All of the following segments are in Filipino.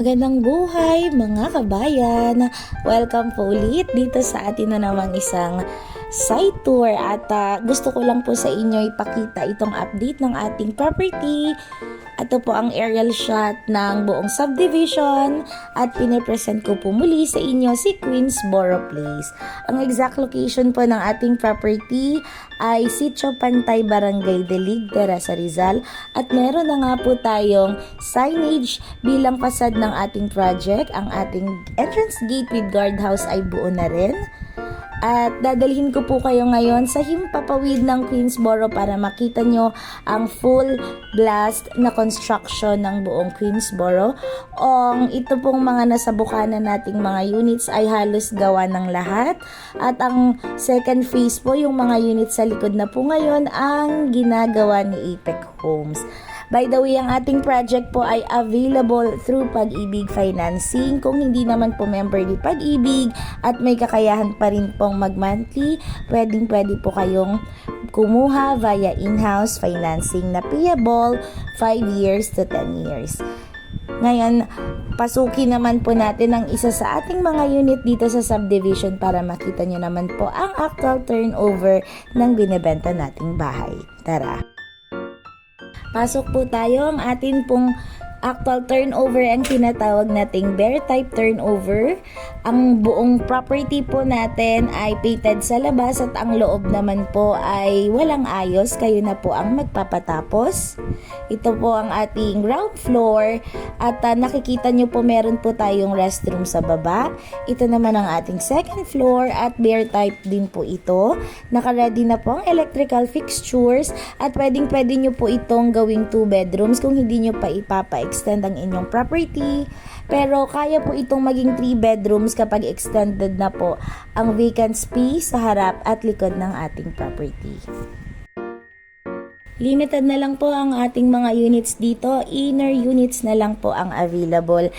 Magandang buhay mga kabayan! Welcome po ulit dito sa atin na namang isang site tour at gusto ko lang po sa inyo ipakita itong update ng ating property. Ito po ang aerial shot ng buong subdivision at pinipresent ko po muli sa inyo si Queensboro Place. Ang exact location po ng ating property ay Sitio Pantay, Barangay Delig, Teresa, Rizal at meron na nga po tayong signage bilang pasad ng ating project. Ang ating entrance gate with guardhouse ay buo na rin. At dadalhin ko po kayo ngayon sa himpapawid ng Queensboro para makita nyo ang full blast na construction ng buong Queensboro. Ito pong mga nasa bukana nating mga units ay halos gawa ng lahat. At ang second phase po, yung mga units sa likod na po ngayon ang ginagawa ni Apex Homes. By the way, ang ating project po ay available through Pag-ibig Financing. Kung hindi naman po member ni Pag-ibig at may kakayahan pa rin pong mag-monthly, pwede po kayong kumuha via in-house financing na payable 5 years to 10 years. Ngayon, pasukin naman po natin ang isa sa ating mga unit dito sa subdivision para makita nyo naman po ang actual turnover ng binebenta nating bahay. Tara! Pasok po tayo. Ang atin pong actual turnover ang tinatawag nating bear type turnover. Ang buong property po natin ay painted sa labas at ang loob naman po ay walang ayos. Kayo na po ang magpapatapos. Ito po ang ating ground floor at nakikita nyo po meron po tayong restroom sa baba. Ito naman ang ating second floor at bear type din po ito. Naka-ready na po ang electrical fixtures at pwede nyo po itong gawing 2 bedrooms kung hindi nyo pa extend ang inyong property. Pero kaya po itong maging 3 bedrooms kapag extended na po ang vacant space sa harap at likod ng ating property. Limited na lang po ang ating mga units dito. Inner units na lang po ang available.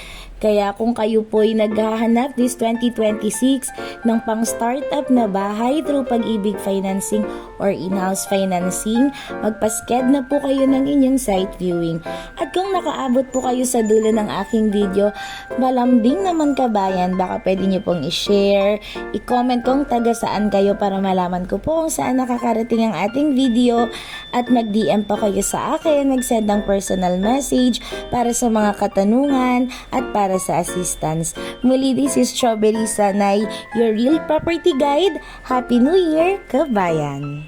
Kaya kung kayo po ay naghahanap this 2026 ng pang startup na bahay through Pag-ibig Financing or in-house financing, magpasked na po kayo ng inyong site viewing. At kung nakaabot po kayo sa dulo ng aking video, malambing naman kabayan, baka pwede nyo pong i-share, i-comment kung taga saan kayo para malaman ko po kung saan nakakarating ang ating video at mag-DM pa kayo sa akin, mag-send ng personal message para sa mga katanungan at para sa assistance. Muli, this is Strawberry Sanay, your real property guide. Happy New Year, kabayan!